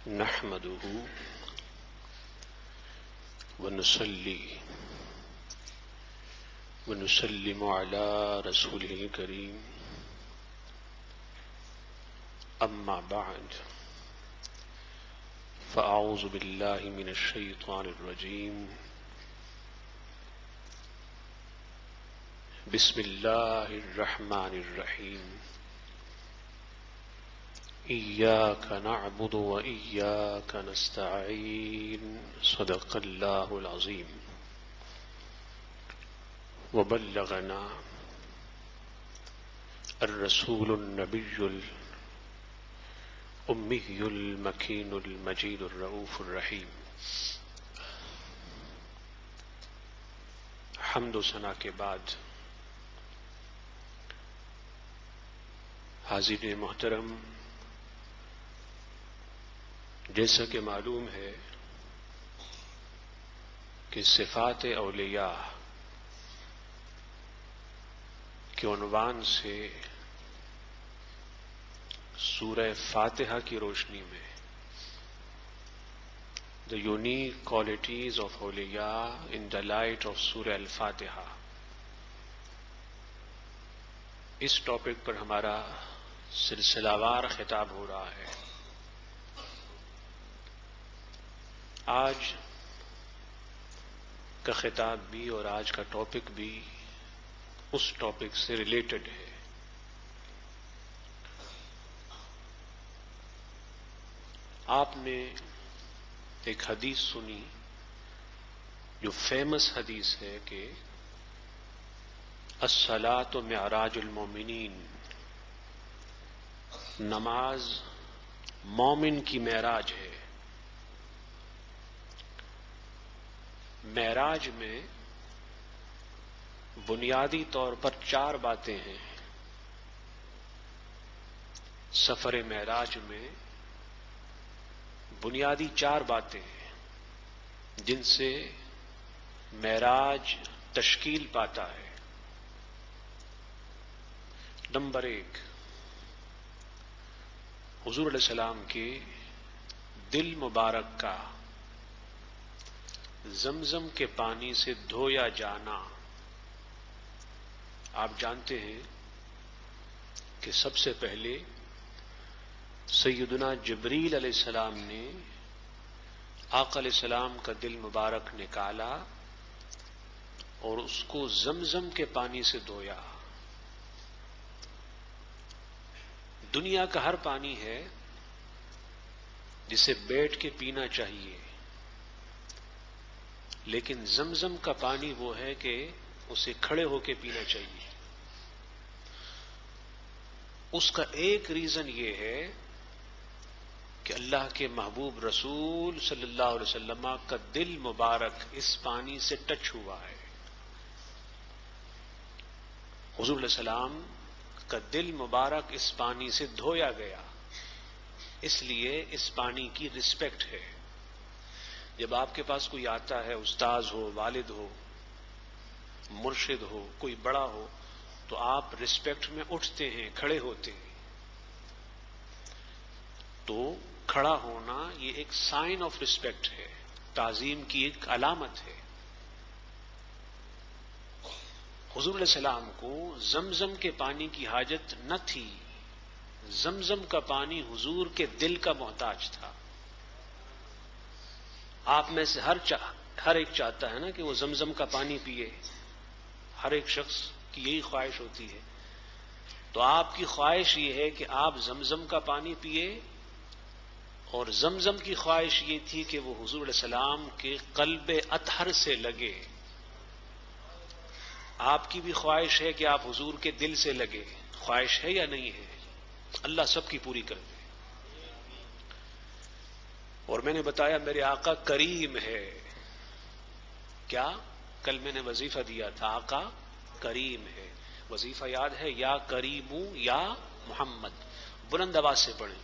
نحمده ونصلي ونسلم على رسوله الكريم أما بعد فأعوذ بالله من الشيطان الرجيم بسم الله الرحمن الرحيم إياك نعبد وإياك نستعين صدق الله العظيم وبلغنا الرسول النبي الأمي المكين المجيد الرؤوف الرحيم. حمد و ثنا کے بعد حاضرین محترم، جیسا کہ معلوم ہے کہ صفات اولیاء کے عنوان سے سورہ فاتحہ کی روشنی میں The unique qualities of awliya in the light of سورہ الفاتحہ، اس ٹاپک پر ہمارا سلسلہ وار خطاب ہو رہا ہے۔ آج کا خطاب بھی اور آج کا ٹاپک بھی اس ٹاپک سے ریلیٹڈ ہے۔ آپ نے ایک حدیث سنی جو فیمس حدیث ہے کہ الصلاۃ معراج المومنین، نماز مومن کی معراج ہے۔ معراج میں بنیادی طور پر 4 باتیں ہیں۔ سفر معراج میں بنیادی 4 باتیں ہیں جن سے معراج تشکیل پاتا ہے۔ نمبر 1، حضور علیہ السلام کے دل مبارک کا زمزم کے پانی سے دھویا جانا۔ آپ جانتے ہیں کہ سب سے پہلے سیدنا جبریل علیہ السلام نے آقا علیہ السلام کا دل مبارک نکالا اور اس کو زمزم کے پانی سے دھویا۔ دنیا کا ہر پانی ہے جسے بیٹھ کے پینا چاہیے، لیکن زمزم کا پانی وہ ہے کہ اسے کھڑے ہو کے پینا چاہیے۔ اس کا ایک ریزن یہ ہے کہ اللہ کے محبوب رسول صلی اللہ علیہ وسلم کا دل مبارک اس پانی سے ٹچ ہوا ہے۔ حضور علیہ السلام کا دل مبارک اس پانی سے دھویا گیا، اس لیے اس پانی کی رسپیکٹ ہے۔ جب آپ کے پاس کوئی آتا ہے، استاذ ہو، والد ہو، مرشد ہو، کوئی بڑا ہو، تو آپ رسپیکٹ میں اٹھتے ہیں، کھڑے ہوتے ہیں۔ تو کھڑا ہونا یہ ایک سائن آف رسپیکٹ ہے، تعظیم کی ایک علامت ہے۔ حضور علیہ السلام کو زمزم کے پانی کی حاجت نہ تھی، زمزم کا پانی حضور کے دل کا محتاج تھا۔ آپ میں سے ہر ایک چاہتا ہے نا کہ وہ زمزم کا پانی پیے، ہر ایک شخص کی یہی خواہش ہوتی ہے۔ تو آپ کی خواہش یہ ہے کہ آپ زمزم کا پانی پیے، اور زمزم کی خواہش یہ تھی کہ وہ حضور علیہ السلام کے قلب اطہر سے لگے۔ آپ کی بھی خواہش ہے کہ آپ حضور کے دل سے لگے، خواہش ہے یا نہیں ہے؟ اللہ سب کی پوری کر دے۔ اور میں نے بتایا میرے آقا کریم ہے۔ کیا؟ کل میں نے وظیفہ دیا تھا، آقا کریم ہے۔ وظیفہ یاد ہے؟ یا کریمو یا محمد، بلند آواز سے پڑھیں،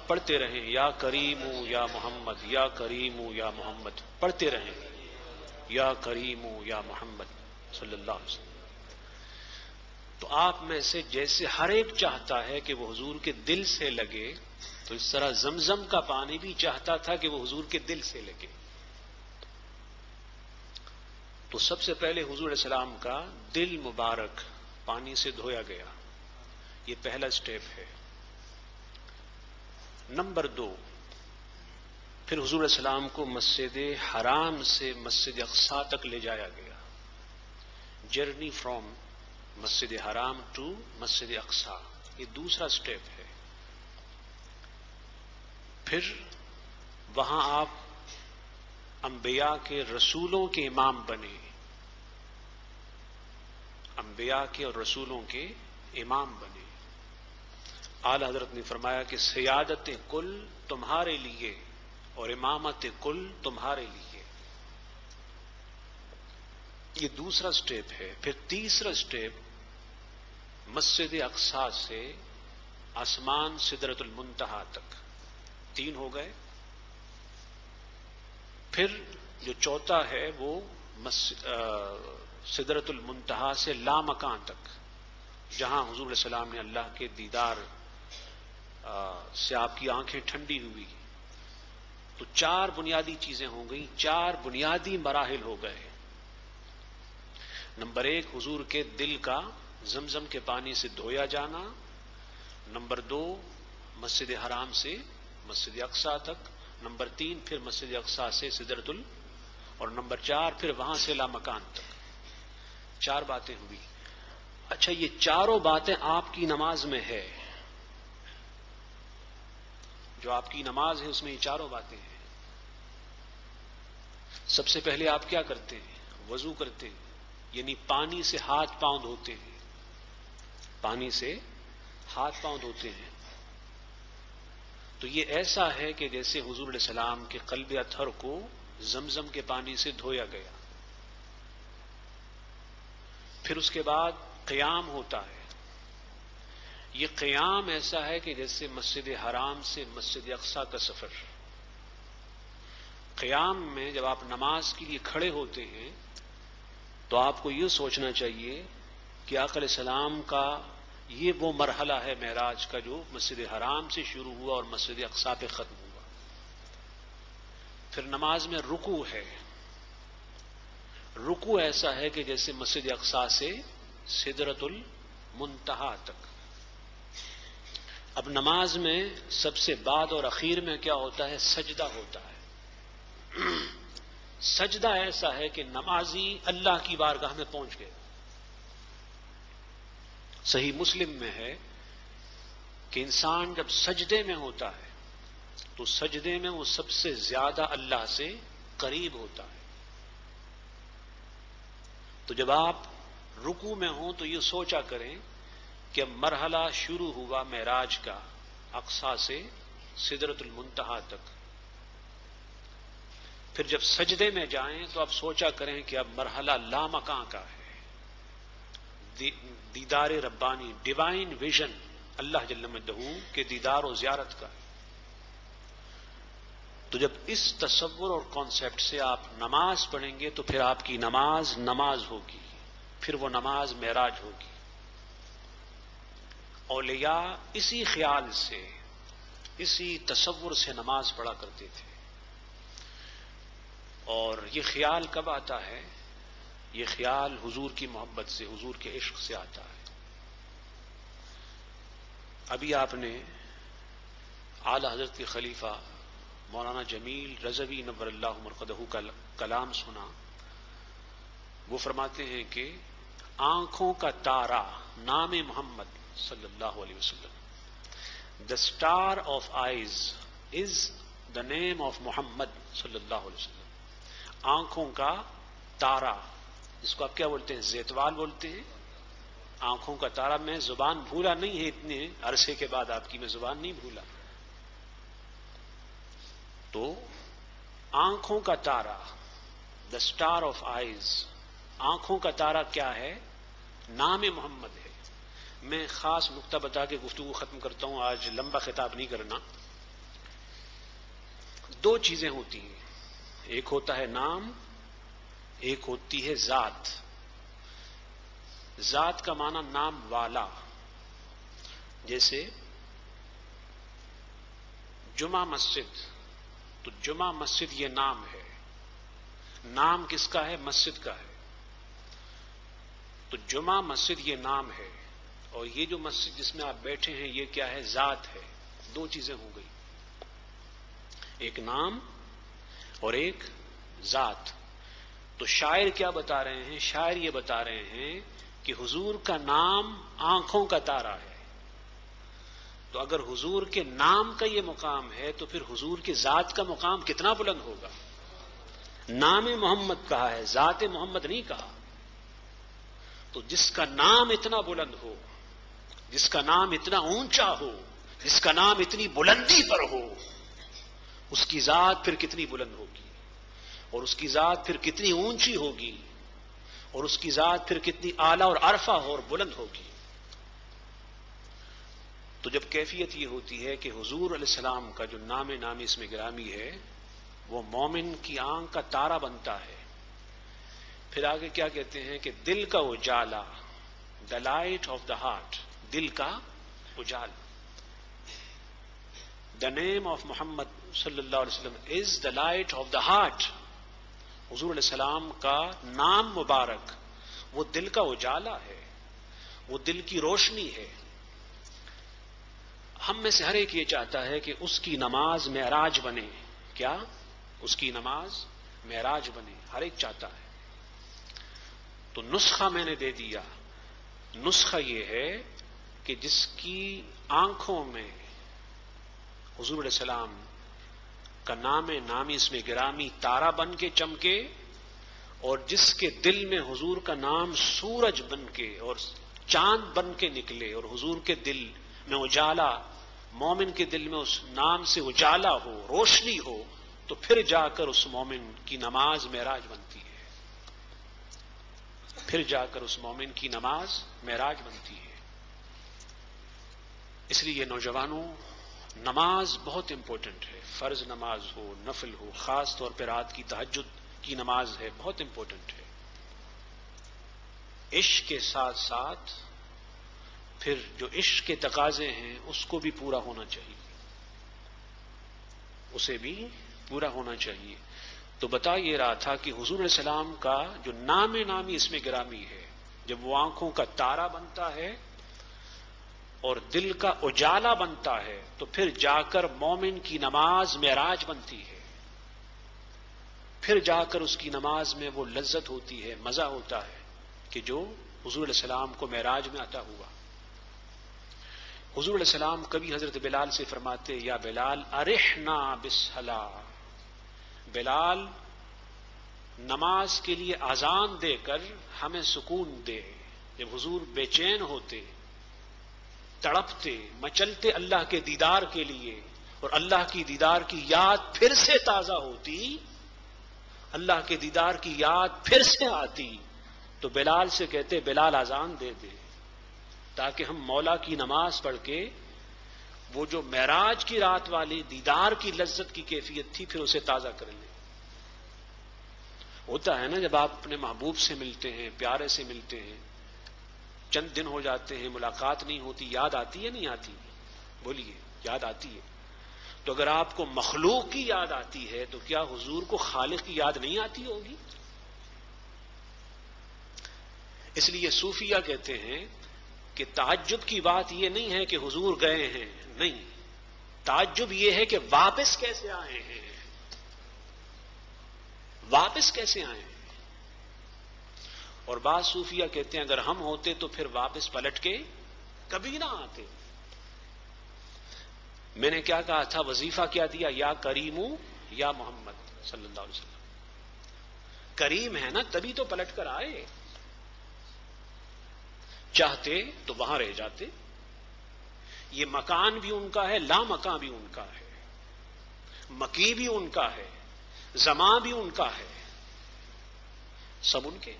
پڑھتے رہیں، یا کریمو یا محمد، یا کریمو یا محمد، پڑھتے رہیں، یا کریمو یا محمد صلی اللہ علیہ وسلم۔ تو آپ میں سے جیسے ہر ایک چاہتا ہے کہ وہ حضور کے دل سے لگے، تو اس طرح زمزم کا پانی بھی چاہتا تھا کہ وہ حضور کے دل سے لگے. تو سب سے پہلے حضور علیہ السلام کا دل مبارک پانی سے دھویا گیا. یہ پہلا سٹیپ ہے. نمبر 2، پھر حضور علیہ السلام کو مسجد حرام سے مسجد اقصی تک لے جایا گیا. جرنی فرام مسجد حرام ٹو مسجد اقصی، یہ دوسرا سٹیپ ہے. پھر وہاں آپ انبیاء کے رسولوں کے امام بنے. انبیاء کے اور رسولوں کے امام بنے. اعلی حضرت نے فرمایا کہ سیادت کل تمہارے لیے اور امامت کل تمہارے لیے. یہ دوسرا سٹیپ ہے. پھر تیسرا سٹیپ مسجد اقصی سے آسمان سدرۃ المنتہا تک. 3 ہو گئے. پھر جو چوتھا ہے وہ سدرۃ المنتہا سے لامکان تک، جہاں حضور علیہ السلام نے اللہ کے دیدار سے آپ کی آنکھیں ٹھنڈی ہوئی. تو 4 بنیادی چیزیں ہو گئیں، 4 بنیادی مراحل ہو گئے. نمبر 1 حضور کے دل کا زمزم کے پانی سے دھویا جانا. نمبر 2 مسجد حرام سے مسجد اقصی تک. نمبر 3 پھر مسجد اقصی سے سدرۃ اور نمبر 4 پھر وہاں سے لامکان تک. 4 باتیں ہوئی. اچھا، یہ چاروں باتیں آپ کی نماز میں ہے. جو آپ کی نماز ہے اس میں یہ چاروں باتیں ہیں. سب سے پہلے آپ کیا کرتے ہیں؟ وضو کرتے ہیں، یعنی پانی سے ہاتھ پاؤں دھوتے ہیں. پانی سے ہاتھ پاؤں دھوتے ہیں. تو یہ ایسا ہے کہ جیسے حضور علیہ السلام کے قلب اطہر کو زمزم کے پانی سے دھویا گیا. پھر اس کے بعد قیام ہوتا ہے. یہ قیام ایسا ہے کہ جیسے مسجد حرام سے مسجد اقصی کا سفر. قیام میں جب آپ نماز کے لیے کھڑے ہوتے ہیں تو آپ کو یہ سوچنا چاہیے کہ آقا علیہ السلام کا یہ وہ مرحلہ ہے معراج کا جو مسجد حرام سے شروع ہوا اور مسجد اقصی پہ ختم ہوا. پھر نماز میں رکوع ہے. رکوع ایسا ہے کہ جیسے مسجد اقصی سے سدرۃ المنتہا تک. اب نماز میں سب سے بعد اور اخیر میں کیا ہوتا ہے؟ سجدہ ہوتا ہے. سجدہ ایسا ہے کہ نمازی اللہ کی بارگاہ میں پہنچ گئے. صحیح مسلم میں ہے کہ انسان جب سجدے میں ہوتا ہے تو سجدے میں وہ سب سے زیادہ اللہ سے قریب ہوتا ہے. تو جب آپ رکوع میں ہوں تو یہ سوچا کریں کہ اب مرحلہ شروع ہوا معراج کا اقصی سے سدرۃ المنتہا تک. پھر جب سجدے میں جائیں تو آپ سوچا کریں کہ اب مرحلہ لامکاں کا ہے، دیدار ربانی، ڈیوائن ویژن، اللہ جل مجدہ کے دیدار و زیارت کا. تو جب اس تصور اور کانسیپٹ سے آپ نماز پڑھیں گے تو پھر آپ کی نماز نماز ہوگی. پھر وہ نماز معراج ہوگی. اولیاء اسی خیال سے، اسی تصور سے نماز پڑھا کرتے تھے. اور یہ خیال کب آتا ہے؟ یہ خیال حضور کی محبت سے، حضور کے عشق سے آتا ہے. ابھی آپ نے اعلی حضرت کے خلیفہ مولانا جمیل رضوی نور اللہ مرقدہ کا کلام سنا. وہ فرماتے ہیں کہ آنکھوں کا تارا نام محمد صلی اللہ علیہ وسلم. The star of eyes is the name of محمد صلی اللہ علیہ وسلم. آنکھوں کا تارا، اس کو آپ کیا بولتے ہیں؟ زیتوال بولتے ہیں. آنکھوں کا تارا. میں زبان بھولا نہیں ہے، اتنے عرصے کے بعد آپ کی میں زبان نہیں بھولا. تو آنکھوں کا تارا، دا اسٹار آف آئیز. آنکھوں کا تارا کیا ہے؟ نام محمد ہے. میں خاص نقطہ بتا کے گفتگو ختم کرتا ہوں، آج لمبا خطاب نہیں کرنا. 2 چیزیں ہوتی ہیں، ایک ہوتا ہے نام، ایک ہوتی ہے ذات. ذات کا معنی نام والا. جیسے جمعہ مسجد، تو جمعہ مسجد یہ نام ہے، نام کس کا ہے؟ مسجد کا ہے. تو جمعہ مسجد یہ نام ہے، اور یہ جو مسجد جس میں آپ بیٹھے ہیں یہ کیا ہے؟ ذات ہے. دو چیزیں ہو گئی، ایک نام اور ایک ذات. تو شاعر کیا بتا رہے ہیں؟ شاعر یہ بتا رہے ہیں کہ حضور کا نام آنکھوں کا تارا ہے. تو اگر حضور کے نام کا یہ مقام ہے تو پھر حضور کے ذات کا مقام کتنا بلند ہوگا؟ نام محمد کہا ہے، ذات محمد نہیں کہا. تو جس کا نام اتنا بلند ہو، جس کا نام اتنا اونچا ہو، جس کا نام اتنی بلندی پر ہو، اس کی ذات پھر کتنی بلند ہوگی، اور اس کی ذات پھر کتنی اونچی ہوگی، اور اس کی ذات پھر کتنی اعلیٰ اور عرفہ اور بلند ہوگی. تو جب کیفیت یہ ہوتی ہے کہ حضور علیہ السلام کا جو نام نامی اس میں گرامی ہے وہ مومن کی آنکھ کا تارا بنتا ہے. پھر آگے کیا کہتے ہیں کہ دل کا اجالا، the light of the heart, دل کا اجالا. دا نیم آف محمد صلی اللہ علیہ وسلم is the light of the heart. حضور علیہ السلام کا نام مبارک وہ دل کا اجالا ہے، وہ دل کی روشنی ہے. ہم میں سے ہر ایک یہ چاہتا ہے کہ اس کی نماز معراج بنے. کیا؟ اس کی نماز معراج بنے، ہر ایک چاہتا ہے. تو نسخہ میں نے دے دیا. نسخہ یہ ہے کہ جس کی آنکھوں میں حضور علیہ السلام کا نام نامی اس میں گرامی تارا بن کے چمکے، اور جس کے دل میں حضور کا نام سورج بن کے اور چاند بن کے نکلے، اور حضور کے دل میں اجالا، مومن کے دل میں اس نام سے اجالا ہو، روشنی ہو، تو پھر جا کر اس مومن کی نماز معراج بنتی ہے. پھر جا کر اس مومن کی نماز معراج بنتی ہے. اس لیے نوجوانوں، نماز بہت امپورٹنٹ ہے. فرض نماز ہو، نفل ہو، خاص طور پر رات کی تہجد کی نماز ہے، بہت امپورٹنٹ ہے. عشق کے ساتھ ساتھ پھر جو عشق کے تقاضے ہیں اس کو بھی پورا ہونا چاہیے، اسے بھی پورا ہونا چاہیے. تو بتا یہ رہا تھا کہ حضور علیہ السلام کا جو نام نامی اس میں گرامی ہے، جب وہ آنکھوں کا تارا بنتا ہے اور دل کا اجالا بنتا ہے تو پھر جا کر مومن کی نماز معراج بنتی ہے. پھر جا کر اس کی نماز میں وہ لذت ہوتی ہے، مزہ ہوتا ہے کہ جو حضور علیہ السلام کو معراج میں عطا ہوا. حضور علیہ السلام کبھی حضرت بلال سے فرماتے، یا بلال ارحنا بالصلاۃ، بلال نماز کے لیے اذان دے کر ہمیں سکون دے. جب حضور بے چین ہوتے، تڑپتے، مچلتے اللہ کے دیدار کے لیے، اور اللہ کی دیدار کی یاد پھر سے تازہ ہوتی، اللہ کے دیدار کی یاد پھر سے آتی، تو بلال سے کہتے بلال اذان دے دے تاکہ ہم مولا کی نماز پڑھ کے وہ جو معراج کی رات والی دیدار کی لذت کی کیفیت تھی پھر اسے تازہ کر لیں. ہوتا ہے نا جب آپ اپنے محبوب سے ملتے ہیں، پیارے سے ملتے ہیں، چند دن ہو جاتے ہیں، ملاقات نہیں ہوتی، یاد آتی ہے نہیں آتی؟ بولیے، یاد آتی ہے. تو اگر آپ کو مخلوق کی یاد آتی ہے تو کیا حضور کو خالق کی یاد نہیں آتی ہوگی؟ اس لیے صوفیہ کہتے ہیں کہ تعجب کی بات یہ نہیں ہے کہ حضور گئے ہیں، نہیں، تعجب یہ ہے کہ واپس کیسے آئے ہیں، واپس کیسے آئے ہیں. اور بعض صوفیہ کہتے ہیں اگر ہم ہوتے تو پھر واپس پلٹ کے کبھی نہ آتے. میں نے کیا کہا تھا، وظیفہ کیا دیا، یا کریمو یا محمد صلی اللہ علیہ وسلم. کریم ہے نا تبھی تو پلٹ کر آئے، چاہتے تو وہاں رہ جاتے. یہ مکان بھی ان کا ہے، لا مکان بھی ان کا ہے، مکی بھی ان کا ہے، زمان بھی ان کا ہے، سب ان کے.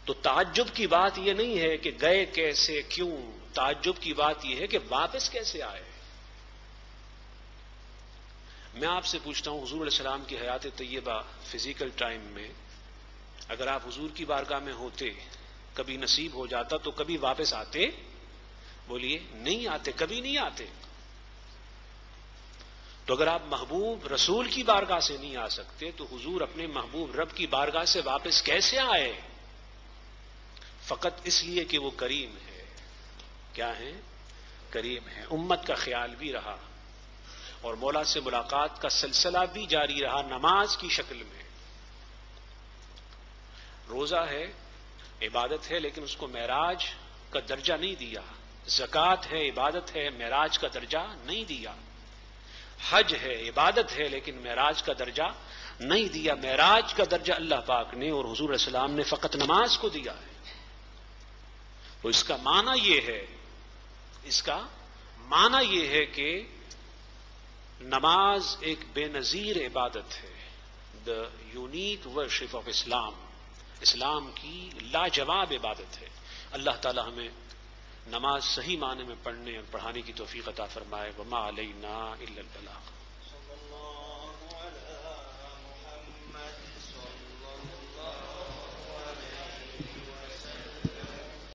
تو تعجب کی بات یہ نہیں ہے کہ گئے کیسے، کیوں، تعجب کی بات یہ ہے کہ واپس کیسے آئے. میں آپ سے پوچھتا ہوں، حضور علیہ السلام کی حیات طیبہ فزیکل ٹائم میں اگر آپ حضور کی بارگاہ میں ہوتے، کبھی نصیب ہو جاتا تو کبھی واپس آتے؟ بولیے، نہیں آتے، کبھی نہیں آتے. تو اگر آپ محبوب رسول کی بارگاہ سے نہیں آ سکتے تو حضور اپنے محبوب رب کی بارگاہ سے واپس کیسے آئے؟ فقط اس لیے کہ وہ کریم ہے. کیا ہے؟ کریم ہے. امت کا خیال بھی رہا اور مولا سے ملاقات کا سلسلہ بھی جاری رہا نماز کی شکل میں. روزہ ہے، عبادت ہے، لیکن اس کو معراج کا درجہ نہیں دیا. زکوٰۃ ہے، عبادت ہے، معراج کا درجہ نہیں دیا. حج ہے، عبادت ہے، لیکن معراج کا درجہ نہیں دیا. معراج کا درجہ اللہ پاک نے اور حضور علیہ السلام نے فقط نماز کو دیا ہے. تو اس کا معنی یہ ہے کہ نماز ایک بے نظیر عبادت ہے. دا یونیک ورشپ آف اسلام، اسلام کی لاجواب عبادت ہے. اللہ تعالی ہمیں نماز صحیح معنی میں پڑھنے اور پڑھانے کی توفیق عطا فرمائے. وما علینا الا البلاغ.